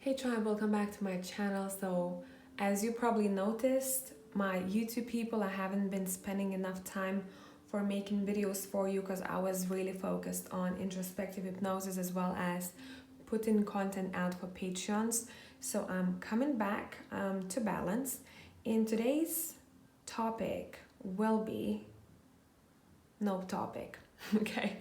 Hey tribe, welcome back to my channel. So as you probably noticed, my YouTube people, I haven't been spending enough time for making videos for you because I was really focused on introspective hypnosis as well as putting content out for Patreons. So I'm coming back to balance. In today's topic will be no topic. Okay,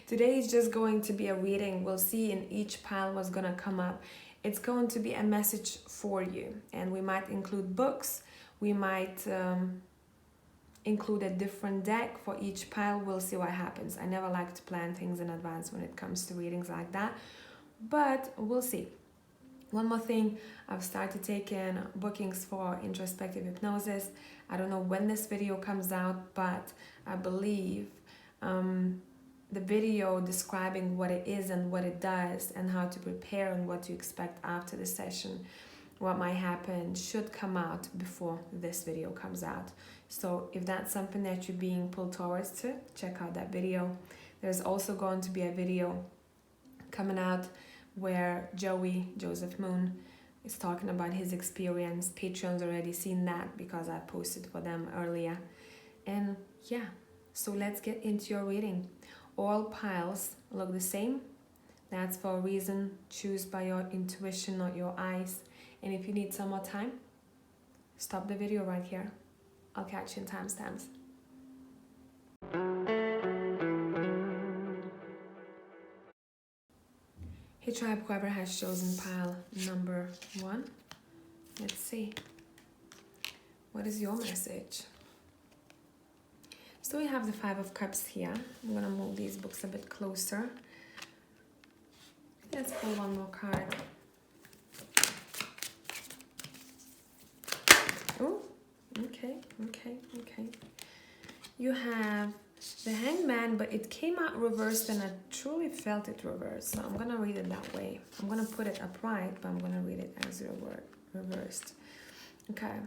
today is just going to be a reading. We'll see in each pile what's gonna come up. It's going to be a message for you, and we might include books, we might include a different deck for each pile. We'll see what happens. I never like to plan things in advance when it comes to readings like that, but we'll see. One more thing, I've started taking bookings for introspective hypnosis. I don't know when this video comes out, but I believe the video describing what it is and what it does and how to prepare and what to expect after the session, what might happen, should come out before this video comes out. So if that's something that you're being pulled towards to, check out that video. There's also going to be a video coming out where Joseph Moon is talking about his experience. Patreon's already seen that because I posted for them earlier. And yeah, so let's get into your reading. All piles look the same. That's for a reason. Choose by your intuition, not your eyes. And if you need some more time, stop the video right here. I'll catch you in timestamps. Hey tribe, whoever has chosen pile number 1, let's see. What is your message? So we have the 5 of Cups here. I'm gonna move these books a bit closer. Let's pull one more card. Oh, okay. You have the Hangman, but it came out reversed and I truly felt it reversed. So I'm gonna read it that way. I'm gonna put it upright, but I'm gonna read it as reversed. Okay.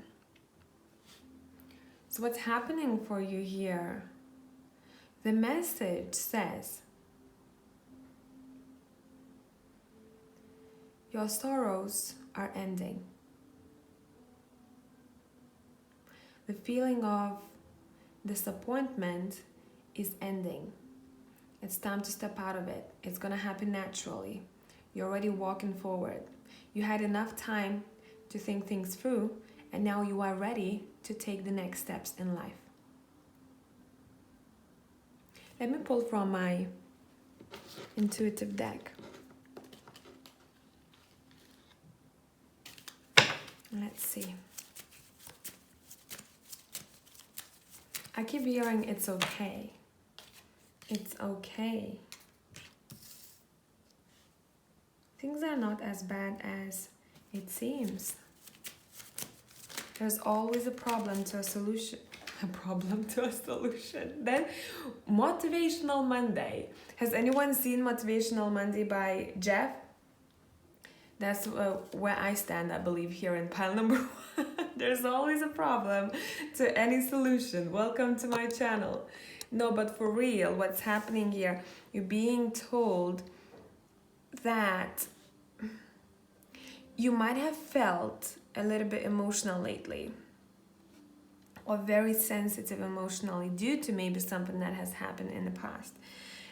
So what's happening for you here? The message says, your sorrows are ending. The feeling of disappointment is ending. It's time to step out of it. It's gonna happen naturally. You're already walking forward. You had enough time to think things through, and now you are ready to take the next steps in life. Let me pull from my intuitive deck. Let's see. I keep hearing it's okay. It's okay. Things are not as bad as it seems. There's always a problem to a solution. A problem to a solution. Then Motivational Monday. Has anyone seen Motivational Monday by Jeff? That's where I stand, I believe, here in pile number 1. There's always a problem to any solution. Welcome to my channel. No, but for real, what's happening here? You're being told that you might have felt a little bit emotional lately, or very sensitive emotionally due to maybe something that has happened in the past.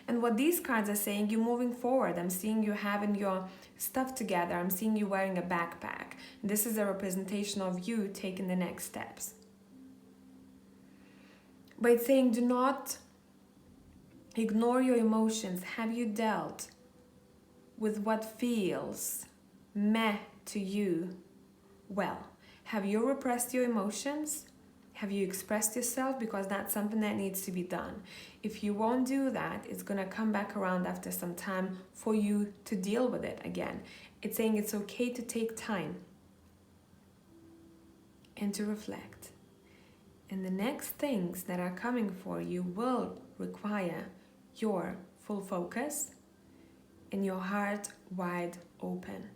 And what these cards are saying, you're moving forward. I'm seeing you having your stuff together. I'm seeing you wearing a backpack. This is a representation of you taking the next steps. But it's saying, do not ignore your emotions. Have you dealt with what feels meh to you? Well, have you repressed your emotions? Have you expressed yourself? Because that's something that needs to be done. If you won't do that, it's going to come back around after some time for you to deal with it again. It's saying it's okay to take time and to reflect. And the next things that are coming for you will require your full focus and your heart wide open.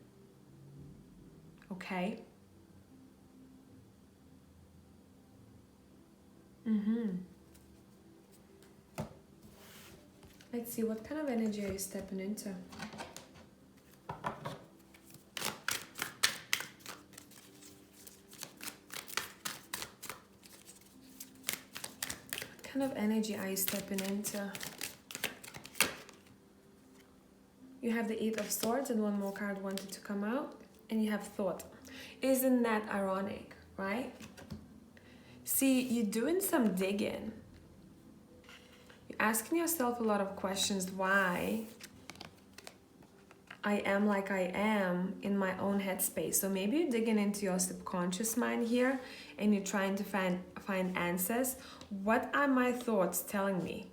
Okay? Let's see, what kind of energy are you stepping into? kind of energy are you stepping into? You have the Eight of Swords and one more card wanted to come out. And you have thought. Isn't that ironic, right? See, you're doing some digging. You're asking yourself a lot of questions why I am like I am in my own headspace. So maybe you're digging into your subconscious mind here and you're trying to find answers. What are my thoughts telling me?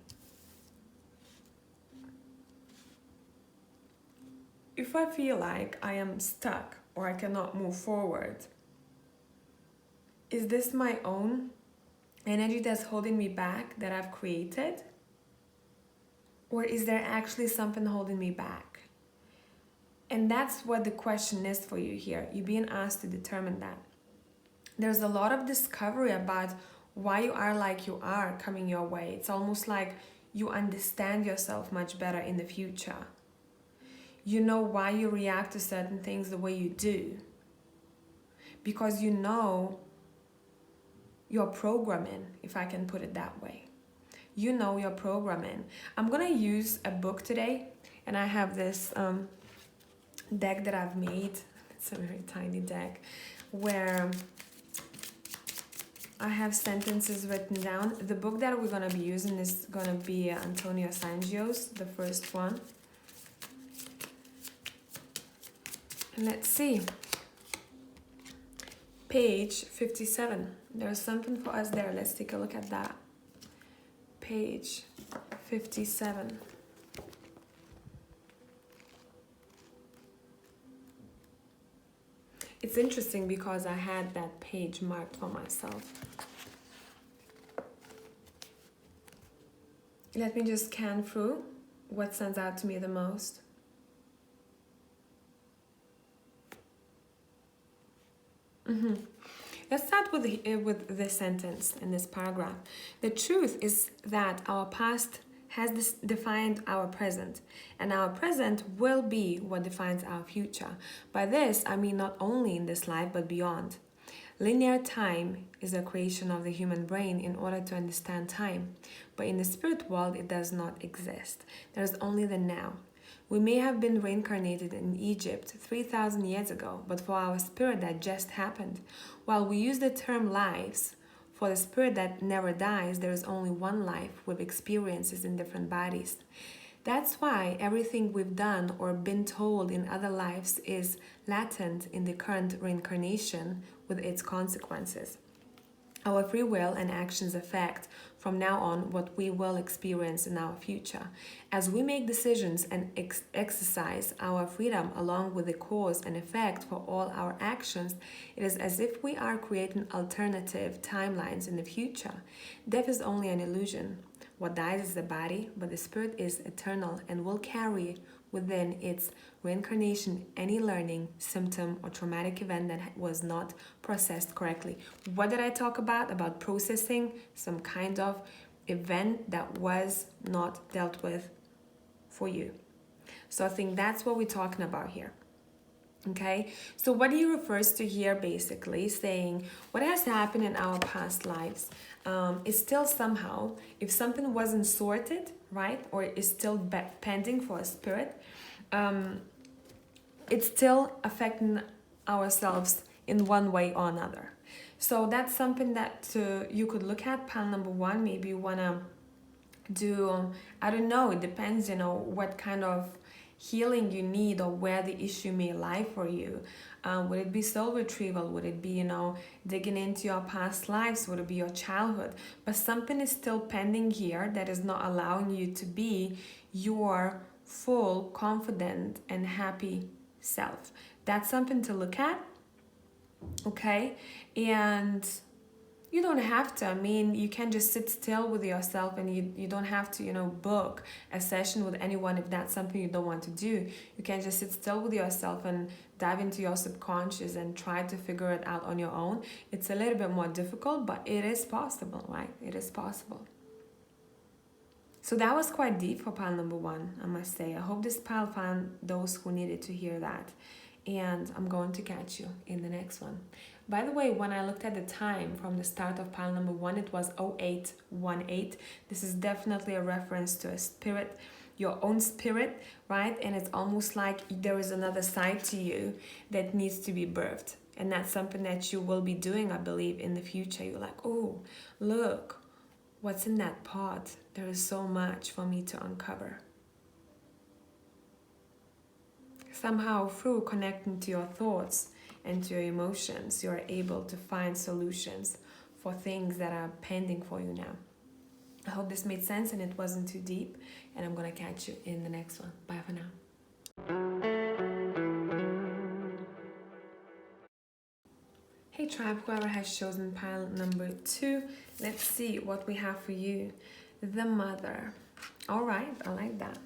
If I feel like I am stuck or I cannot move forward, is this my own energy that's holding me back that I've created? Or is there actually something holding me back? And that's what the question is for you here. You're being asked to determine that. There's a lot of discovery about why you are like you are coming your way. It's almost like you understand yourself much better in the future. You know why you react to certain things the way you do. Because you know your programming, if I can put it that way. You know your programming. I'm gonna use a book today, and I have this deck that I've made. It's a very tiny deck where I have sentences written down. The book that we're gonna be using is gonna be Antonio Sangio's, the first one. And let's see. Page 57. There's something for us there. Let's take a look at that. Page 57. It's interesting because I had that page marked for myself. Let me just scan through what stands out to me the most. Let's start with this sentence in this paragraph. The truth is that our past has defined our present, and our present will be what defines our future. By this, I mean not only in this life, but beyond. Linear time is a creation of the human brain in order to understand time, but in the spirit world, it does not exist. There's only the now. We may have been reincarnated in Egypt 3,000 years ago, but for our spirit that just happened. While we use the term lives, for the spirit that never dies, there is only one life with experiences in different bodies. That's why everything we've done or been told in other lives is latent in the current reincarnation with its consequences. Our free will and actions affect, from now on, what we will experience in our future. As we make decisions and exercise our freedom along with the cause and effect for all our actions, it is as if we are creating alternative timelines in the future. Death is only an illusion. What dies is the body, but the spirit is eternal and will carry within its reincarnation any learning, symptom, or traumatic event that was not processed correctly. What did I talk about? About processing some kind of event that was not dealt with for you. So I think that's what we're talking about here. Okay, so what he refers to here basically saying what has happened in our past lives is still somehow, if something wasn't sorted, right, or is still pending for a spirit, it's still affecting ourselves in one way or another. So that's something that you could look at. Pile number one, maybe you want to do, I don't know, it depends, what kind of healing you need or where the issue may lie for you. Would it be soul retrieval? Would it be, digging into your past lives? Would it be your childhood? But something is still pending here that is not allowing you to be your full, confident, and happy self. That's something to look at, okay? And you don't have to. I mean, you can just sit still with yourself, and you don't have to, book a session with anyone if that's something you don't want to do. You can just sit still with yourself and dive into your subconscious and try to figure it out on your own. It's a little bit more difficult, but it is possible, right? It is possible. So that was quite deep for pile number one, I must say. I hope this pile found those who needed to hear that. and I'm going to catch you in the next one. By the way, when I looked at the time from the start of pile number 1, it was 0818. This is definitely a reference to a spirit, your own spirit, right? And it's almost like there is another side to you that needs to be birthed. And that's something that you will be doing, I believe, in the future. You're like, oh, look, what's in that pot? There is so much for me to uncover. Somehow, through connecting to your thoughts and to your emotions, you're able to find solutions for things that are pending for you now. I hope this made sense and it wasn't too deep, and I'm gonna catch you in the next one. Bye for now. Hey tribe, whoever has chosen pile number 2, let's see what we have for you. The Mother. All right, I like that.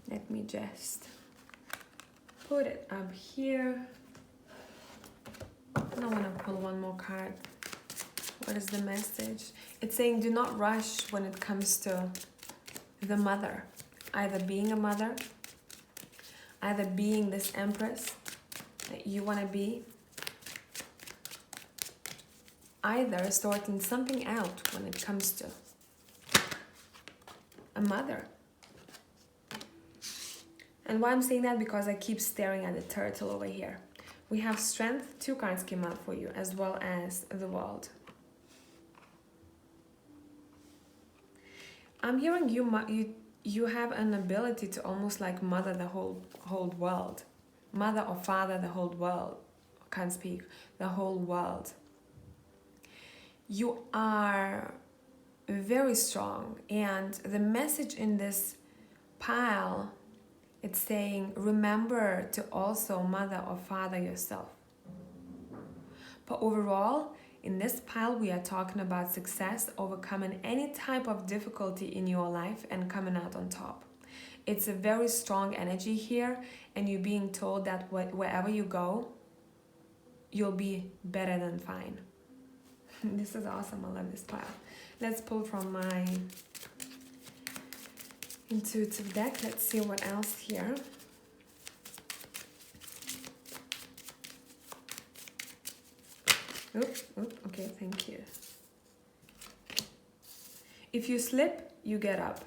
Let me just put it up here. And I want to pull one more card. What is the message? It's saying do not rush when it comes to the mother. Either being a mother, either being this empress that you want to be, either sorting something out when it comes to a mother. And why I'm saying that, because I keep staring at the turtle over here. We have Strength, 2 cards came out for you, as well as the World. I'm hearing you have an ability to almost like mother the whole world. Mother or father the whole world. I can't speak. The whole world. You are very strong, and the message in this pile, it's saying remember to also mother or father yourself. But overall, in this pile, we are talking about success, overcoming any type of difficulty in your life and coming out on top. It's a very strong energy here, and you're being told that wherever you go, you'll be better than fine. This is awesome. I love this pile. Let's pull from my intuitive deck. Let's see what else here. Okay, thank you. If you slip, you get up.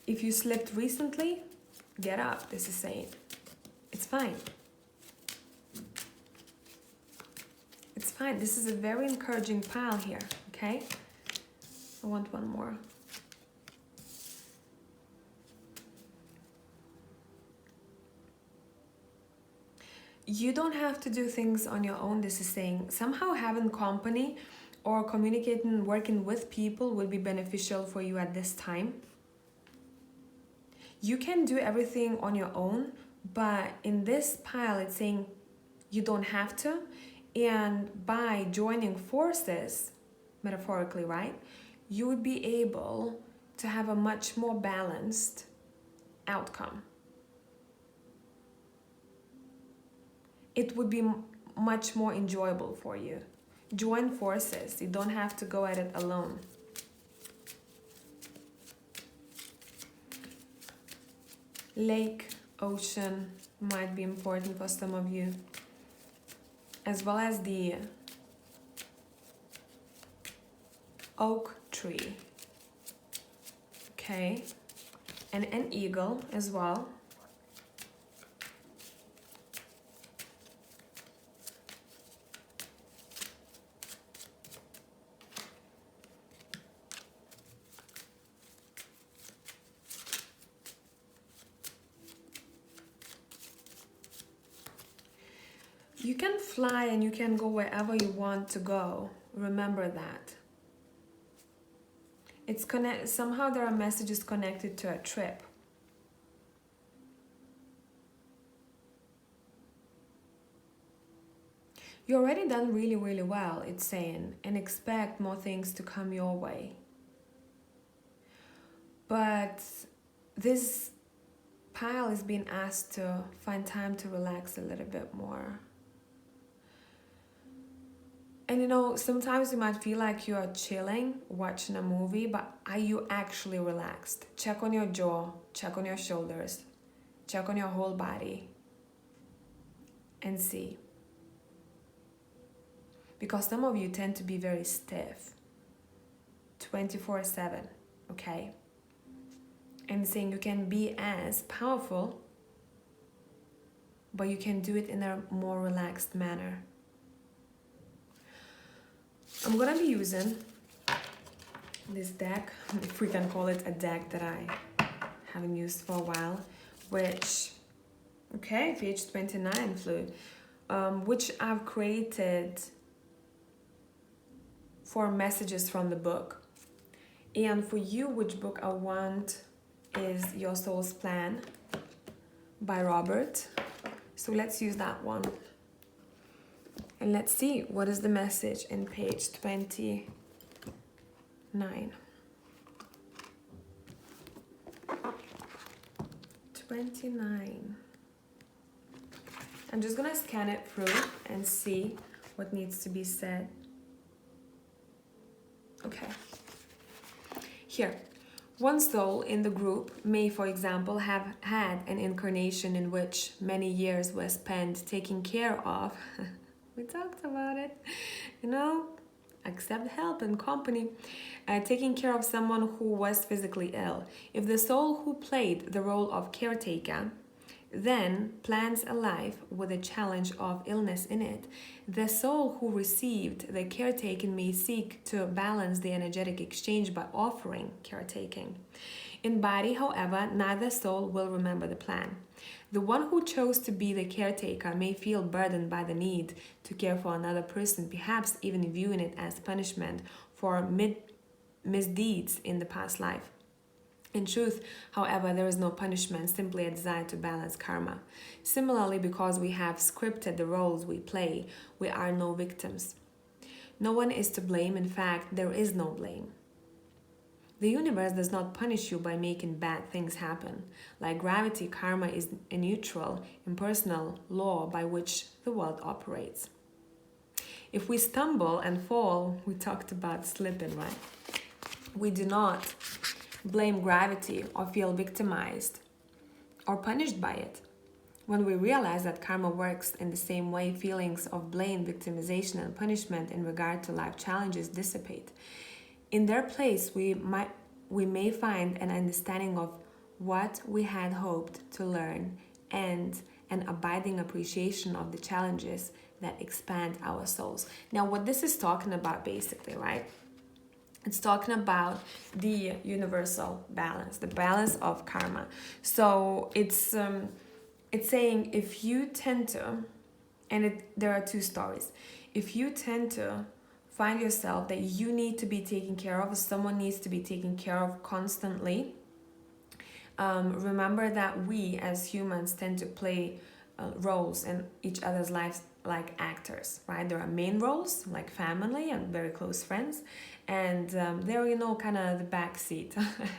If you slipped recently, get up. This is saying it's fine. It's fine. This is a very encouraging pile here, okay? I want one more. You don't have to do things on your own. This is saying somehow having company or communicating, working with people will be beneficial for you at this time. You can do everything on your own, but in this pile, it's saying you don't have to. And by joining forces, metaphorically, right, you would be able to have a much more balanced outcome. It would be much more enjoyable for you. Join forces. You don't have to go at it alone. Lake, ocean might be important for some of you, as well as the oak tree, okay, and an eagle as well. You can fly and you can go wherever you want to go. Remember that. It's somehow there are messages connected to a trip. You already done really, really well, it's saying, and expect more things to come your way. But this pile is being asked to find time to relax a little bit more. And you know, sometimes you might feel like you are chilling, watching a movie, but are you actually relaxed? Check on your jaw, check on your shoulders, check on your whole body. and see. Because some of you tend to be very stiff 24/7, okay? And saying you can be as powerful, but you can do it in a more relaxed manner. I'm gonna be using this deck, if we can call it a deck that I haven't used for a while, which, okay, page 29 fluid, which I've created for messages from the book. And for you, which book I want is Your Soul's Plan by Robert. So let's use that one. And let's see what is the message in page 29. 29. I'm just gonna scan it through and see what needs to be said. Okay. Here. One soul in the group may, for example, have had an incarnation in which many years were spent taking care of, we talked about it, you know, accept help and company, taking care of someone who was physically ill. If the soul who played the role of caretaker then plans a life with a challenge of illness in it, the soul who received the caretaking may seek to balance the energetic exchange by offering caretaking. In body, however, neither soul will remember the plan. The one who chose to be the caretaker may feel burdened by the need to care for another person, perhaps even viewing it as punishment for misdeeds in the past life. In truth, however, there is no punishment, simply a desire to balance karma. Similarly, because we have scripted the roles we play, we are no victims. No one is to blame. In fact, there is no blame. The universe does not punish you by making bad things happen. Like gravity, karma is a neutral, impersonal law by which the world operates. If we stumble and fall, we talked about slipping, right? We do not blame gravity or feel victimized or punished by it. When we realize that karma works in the same way, feelings of blame, victimization, and punishment in regard to life challenges dissipate. In their place, we may find an understanding of what we had hoped to learn and an abiding appreciation of the challenges that expand our souls. Now, what this is talking about basically, right? It's talking about the universal balance, the balance of karma. So it's saying if you tend to, and there are two stories. If you tend to find yourself that you need to be taken care of, or someone needs to be taken care of constantly, remember that we as humans tend to play roles in each other's lives like actors, right? There are main roles like family and very close friends, and there are, you know, kind of the backseat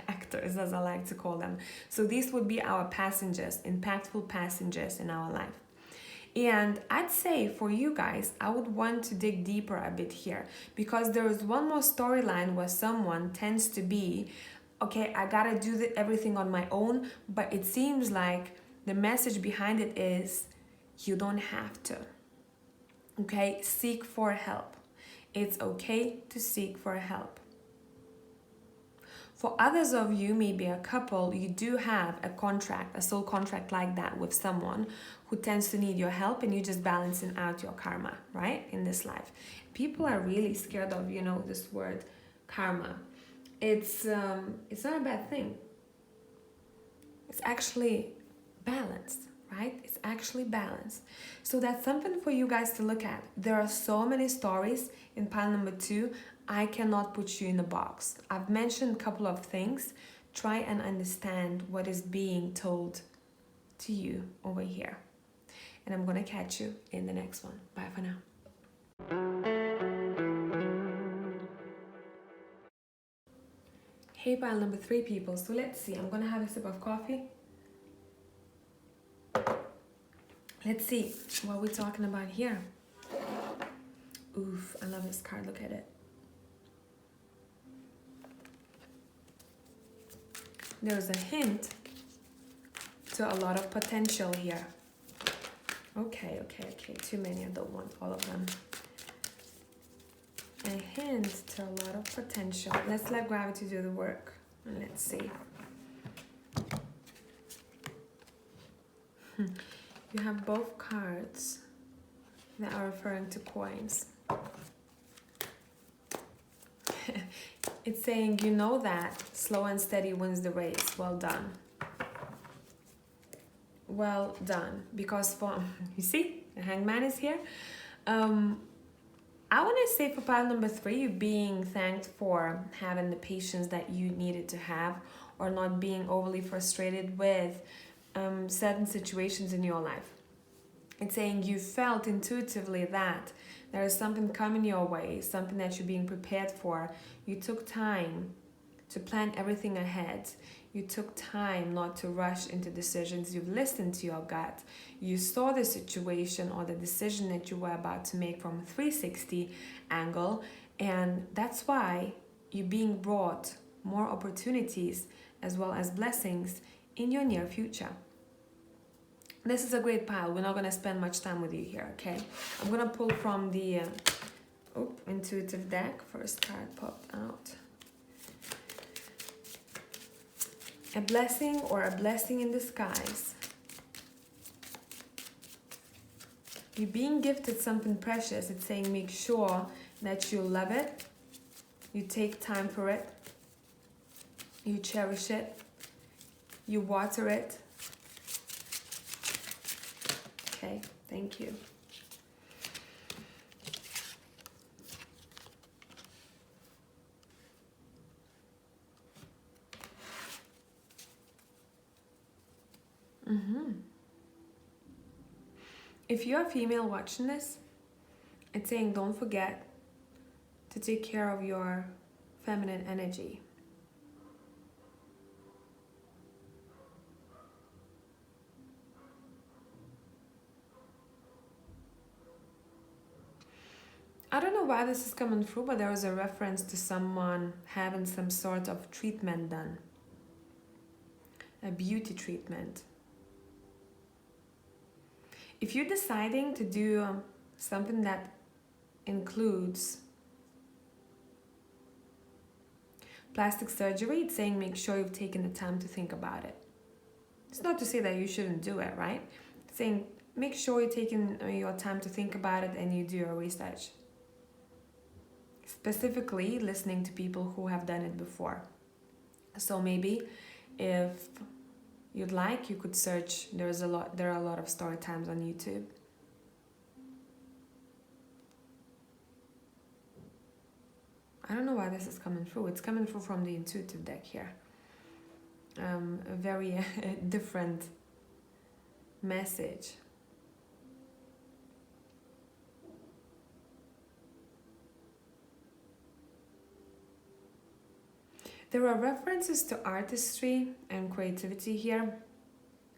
actors, as I like to call them. So these would be our passengers, impactful passengers in our life. And I'd say for you guys, I would want to dig deeper a bit here, because there is one more storyline where someone tends to be, okay, I gotta do everything on my own, but it seems like the message behind it is you don't have to. Okay, seek for help. It's okay to seek for help. For others of you, maybe a couple, you do have a contract, a soul contract like that with someone who tends to need your help, and you're just balancing out your karma, right, in this life. People are really scared of, you know, this word karma. It's not a bad thing. It's actually balanced, right? It's actually balanced. So that's something for you guys to look at. There are so many stories in pile number 2. I cannot put you in a box. I've mentioned a couple of things. Try and understand what is being told to you over here. And I'm gonna catch you in the next one. Bye for now. Hey, pile number 3 people. So let's see. I'm gonna have a sip of coffee. Let's see what we're talking about here. Oof, I love this card. Look at it. There's a hint to a lot of potential here. Okay. Too many. I don't want all of them. A hint to a lot of potential. Let's let gravity do the work. And let's see. You have both cards that are referring to coins. It's saying, you know that slow and steady wins the race. Well done. Well done. Because for, you see, the hangman is here. I want to say for pile number 3, you being thanked for having the patience that you needed to have, or not being overly frustrated with certain situations in your life. It's saying you felt intuitively that there is something coming your way, something that you're being prepared for. You took time to plan everything ahead. You took time not to rush into decisions. You've listened to your gut. You saw the situation or the decision that you were about to make from a 360 angle, and that's why you're being brought more opportunities as well as blessings in your near future. This is a great pile. We're not going to spend much time with you here, okay? I'm going to pull from the intuitive deck. First card popped out. A blessing or a blessing in disguise. You're being gifted something precious. It's saying make sure that you love it. You take time for it. You cherish it. You water it. Okay, thank you. If you're a female watching this, it's saying don't forget to take care of your feminine energy. I don't know why this is coming through, but there is a reference to someone having some sort of treatment done. A beauty treatment. If you're deciding to do something that includes plastic surgery, it's saying make sure you've taken the time to think about it. It's not to say that you shouldn't do it, right? It's saying make sure you're taking your time to think about it and you do your research. Specifically, listening to people who have done it before. So maybe if you'd like, you could search. There are a lot of story times on YouTube. I don't know why this is coming through. It's coming through from the intuitive deck here. A very different message. There are references to artistry and creativity here.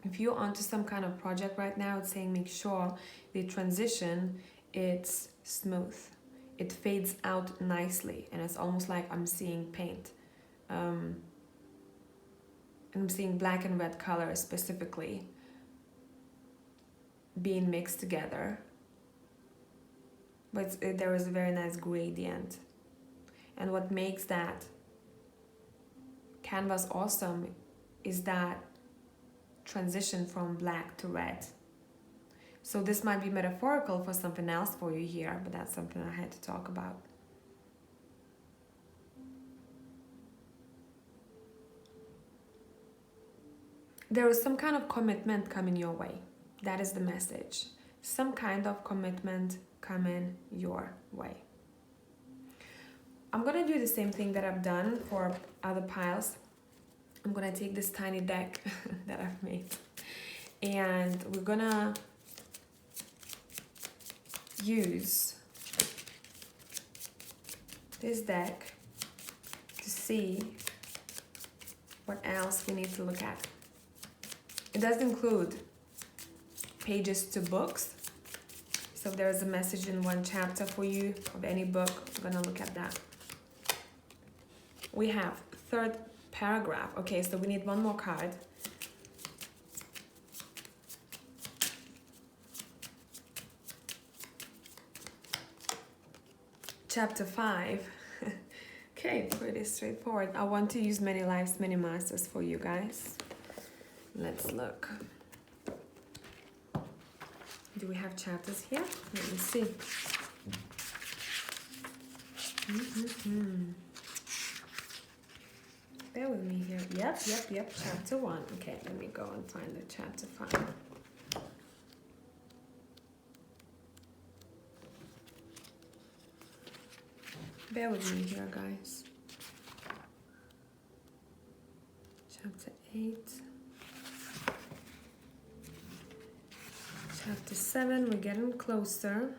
If you're onto some kind of project right now, it's saying make sure the transition, it's smooth. It fades out nicely, and it's almost like I'm seeing paint. And I'm seeing black and red colors specifically being mixed together. But there is a very nice gradient. And what makes that canvas awesome is that transition from black to red. So this might be metaphorical for something else for you here, but that's something I had to talk about. There is some kind of commitment coming your way. That is the message. Some kind of commitment coming your way. I'm going to do the same thing that I've done for other piles. I'm going to take this tiny deck that I've made, and we're going to use this deck to see what else we need to look at. It does include pages to books. So if there's a message in one chapter for you of any book, we're going to look at that. We have third paragraph. Okay, so we need one more card. chapter 5. Okay, pretty straightforward. I want to use many lives, many masters for you guys. Let's look. Do we have chapters here? Let me see. Bear with me here. Yep. Chapter 1. Okay, let me go and find the chapter 5. Bear with me here, guys. Chapter 8. Chapter 7, we're getting closer.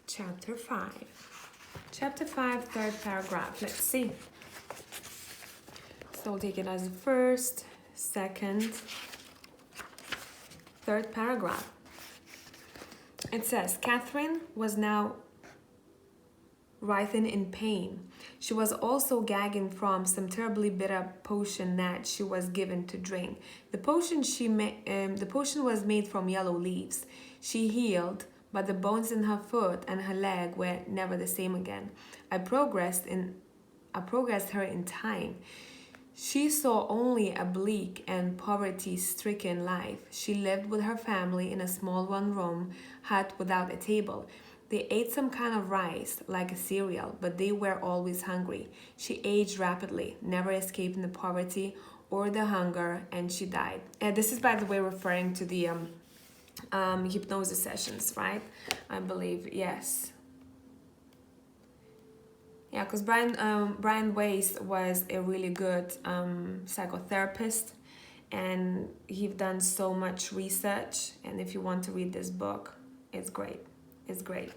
Chapter 5. Chapter 5, third paragraph. Let's see. So we'll take it as the first, second, third paragraph. It says, Catherine was now writhing in pain. She was also gagging from some terribly bitter potion that she was given to drink. The potion was made from yellow leaves. She healed, but the bones in her foot and her leg were never the same again. I progressed her in time. She saw only a bleak and poverty-stricken life. She lived with her family in a small one-room hut without a table. They ate some kind of rice, like a cereal, but they were always hungry. She aged rapidly, never escaping the poverty or the hunger, and she died. This is, by the way, referring to the hypnosis sessions, right? I believe, yes. Yeah, because Brian Weiss was a really good psychotherapist, and he's done so much research. And if you want to read this book, it's great. It's great.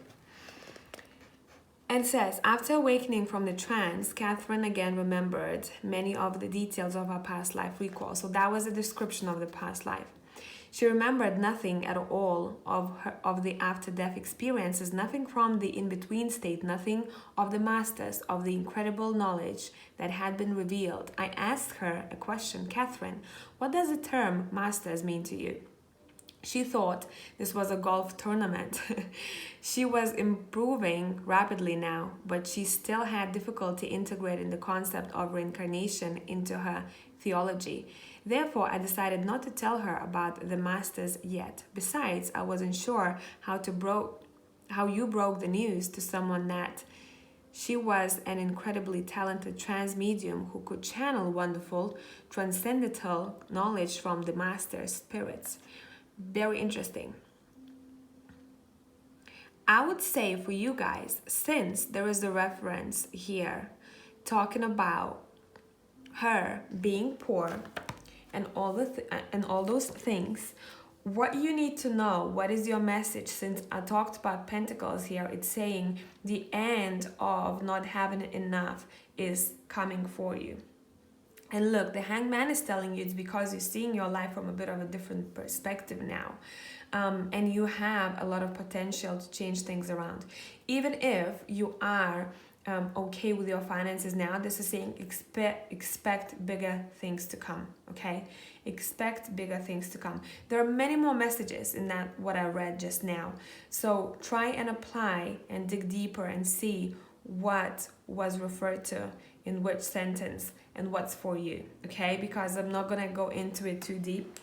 And it says, after awakening from the trance, Catherine again remembered many of the details of her past life recall. So that was a description of the past life. She remembered nothing at all of the after-death experiences, nothing from the in-between state, nothing of the masters, of the incredible knowledge that had been revealed. I asked her a question, Catherine, what does the term masters mean to you? She thought this was a golf tournament. She was improving rapidly now, but she still had difficulty integrating the concept of reincarnation into her theology. Therefore, I decided not to tell her about the masters yet. Besides, I wasn't sure how you broke the news to someone that she was an incredibly talented trance medium who could channel wonderful, transcendental knowledge from the master spirits. Very interesting. I would say for you guys, since there is a reference here talking about her being poor and all those things, what you need to know, what is your message? Since I talked about pentacles here, it's saying the end of not having enough is coming for you. And look, the hangman is telling you it's because you're seeing your life from a bit of a different perspective now. And you have a lot of potential to change things around. Even if you are okay with your finances now, this is saying expect bigger things to come, okay? Expect bigger things to come. There are many more messages in that what I read just now. So try and apply and dig deeper and see what was referred to in which sentence and what's for you, okay? Because I'm not gonna go into it too deep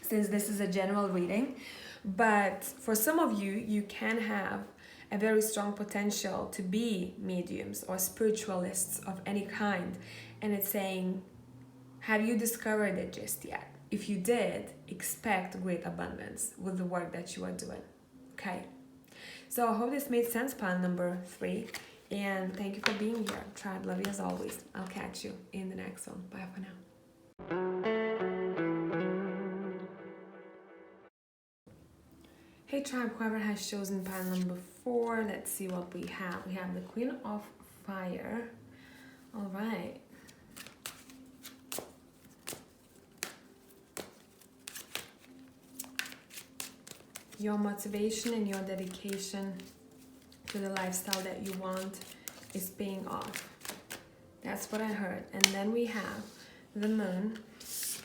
since this is a general reading, but for some of you, you can have a very strong potential to be mediums or spiritualists of any kind. And it's saying, have you discovered it just yet? If you did, expect great abundance with the work that you are doing, okay? So I hope this made sense, pile number 3. And thank you for being here. Tribe, love you as always. I'll catch you in the next one. Bye for now. Hey tribe, whoever has chosen pile number 4, let's see what we have. We have the Queen of Fire. All right. Your motivation and your dedication to the lifestyle that you want is paying off. That's what I heard. And then we have the Moon.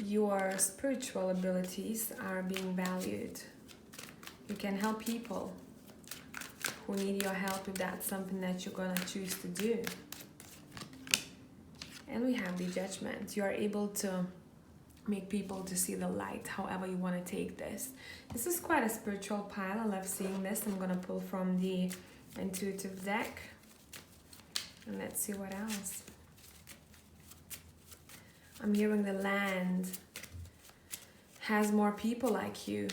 Your spiritual abilities are being valued. You can help people who need your help if that's something that you're gonna choose to do. And we have the Judgment. You are able to make people to see the light, however you want to take this. This is quite a spiritual pile. I love seeing this. I'm gonna pull from the intuitive deck. And let's see what else. I'm hearing the land has more people like you.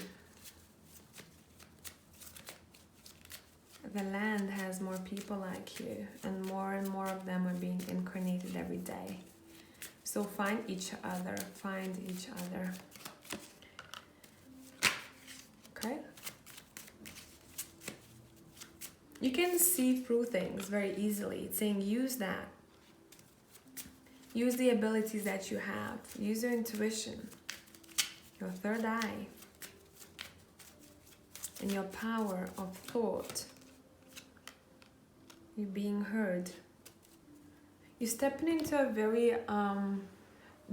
The land has more people like you, and more of them are being incarnated every day. So find each other, find each other. Okay? You can see through things very easily. It's saying use that. Use the abilities that you have. Use your intuition, your third eye, and your power of thought. You're being heard. You're stepping into a very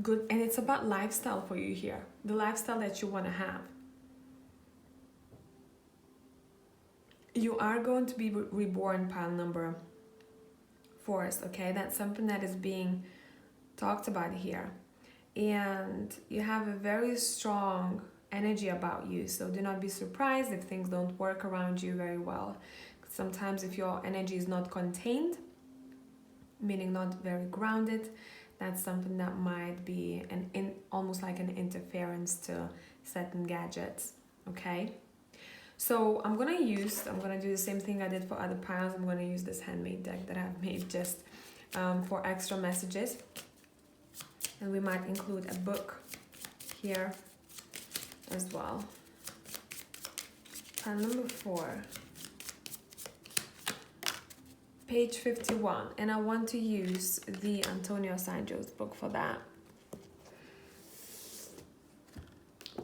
good, and it's about lifestyle for you here. The lifestyle that you want to have. You are going to be reborn, pile number 4, okay? That's something that is being talked about here. And you have a very strong energy about you. So do not be surprised if things don't work around you very well. Sometimes if your energy is not contained, meaning not very grounded, that's something that might be almost like an interference to certain gadgets, okay? So I'm gonna do the same thing I did for other piles. I'm gonna use this handmade deck that I've made just for extra messages. And we might include a book here as well. Pile number 4. Page 51, and I want to use the Antonio Sanjo's book for that.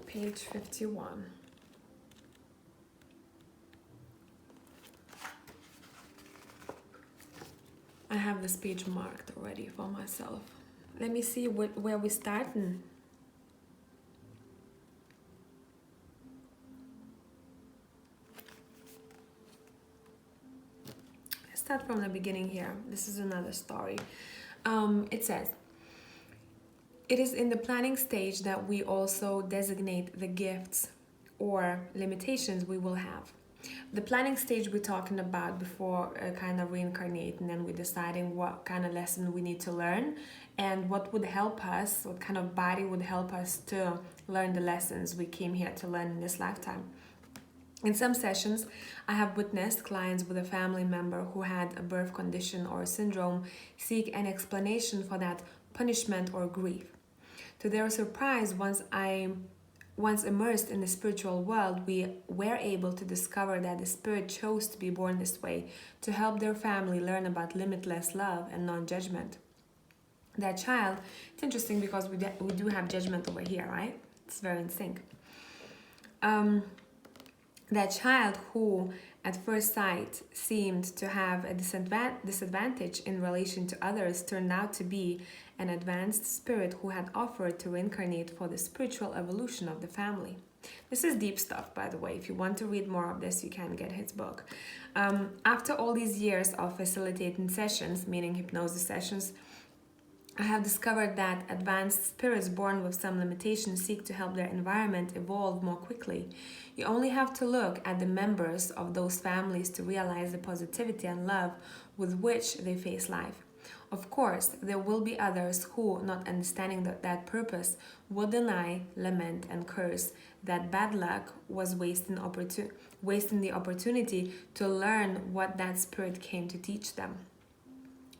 Page 51. I have this page marked already for myself. Let me see where we're starting. Start from the beginning here. This is another story. It says, it is in the planning stage that we also designate the gifts or limitations we will have. The planning stage we're talking about before kind of reincarnating, and we're deciding what kind of lesson we need to learn and what would help us, what kind of body would help us to learn the lessons we came here to learn in this lifetime. In some sessions, I have witnessed clients with a family member who had a birth condition or syndrome seek an explanation for that punishment or grief. To their surprise, once immersed in the spiritual world, we were able to discover that the spirit chose to be born this way to help their family learn about limitless love and non-judgment. That child, it's interesting because we do have judgment over here, right? It's very in sync. That child who at first sight seemed to have a disadvantage in relation to others turned out to be an advanced spirit who had offered to reincarnate for the spiritual evolution of the family. This is deep stuff, by the way. If you want to read more of this, you can get his book. After all these years of facilitating sessions, meaning hypnosis sessions, I have discovered that advanced spirits born with some limitations seek to help their environment evolve more quickly. You only have to look at the members of those families to realize the positivity and love with which they face life. Of course, there will be others who, not understanding that purpose, will deny, lament, and curse that bad luck was wasting the opportunity to learn what that spirit came to teach them.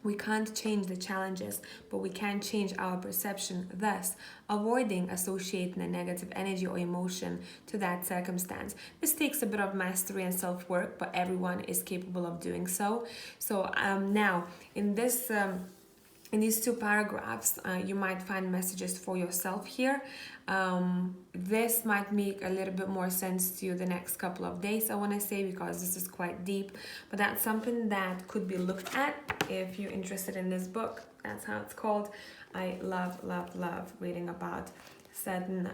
We can't change the challenges, but we can change our perception, thus avoiding associating a negative energy or emotion to that circumstance. This takes a bit of mastery and self-work, but everyone is capable of doing so. So now, in these 2 paragraphs, you might find messages for yourself here. This might make a little bit more sense to you the next couple of days, I want to say, because this is quite deep. But that's something that could be looked at if you're interested in this book. That's how it's called. I love reading about certain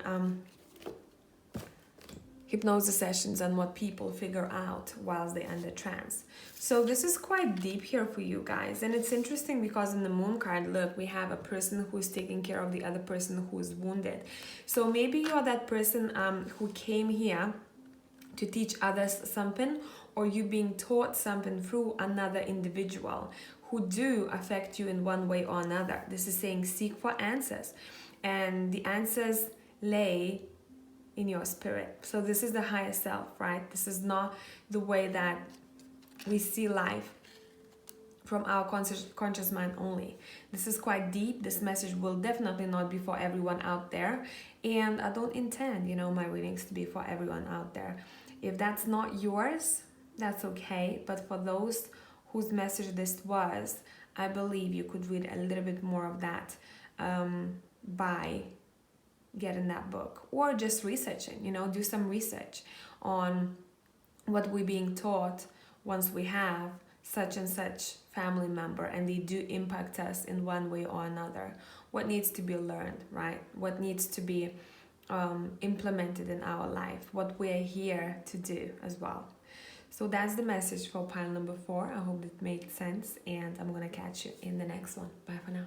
hypnosis sessions and what people figure out whilst they're under trance. So this is quite deep here for you guys, and it's interesting because in the moon card, look, we have a person who's taking care of the other person who is wounded. So maybe you're that person who came here to teach others something, or you being taught something through another individual who do affect you in one way or another. This is saying seek for answers, and the answers lay in your spirit. So this is the higher self, right? This is not the way that we see life from our conscious mind only. This is quite deep. This message will definitely not be for everyone out there, and I don't intend, my readings to be for everyone out there. If that's not yours, that's okay, but for those whose message this was, I believe you could read a little bit more of that by getting that book, or just researching, do some research on what we're being taught once we have such and such family member and they do impact us in one way or another. What needs to be learned, right? What needs to be implemented in our life, what we're here to do as well. So that's the message for pile number 4. I hope it made sense, and I'm gonna catch you in the next one. Bye for now.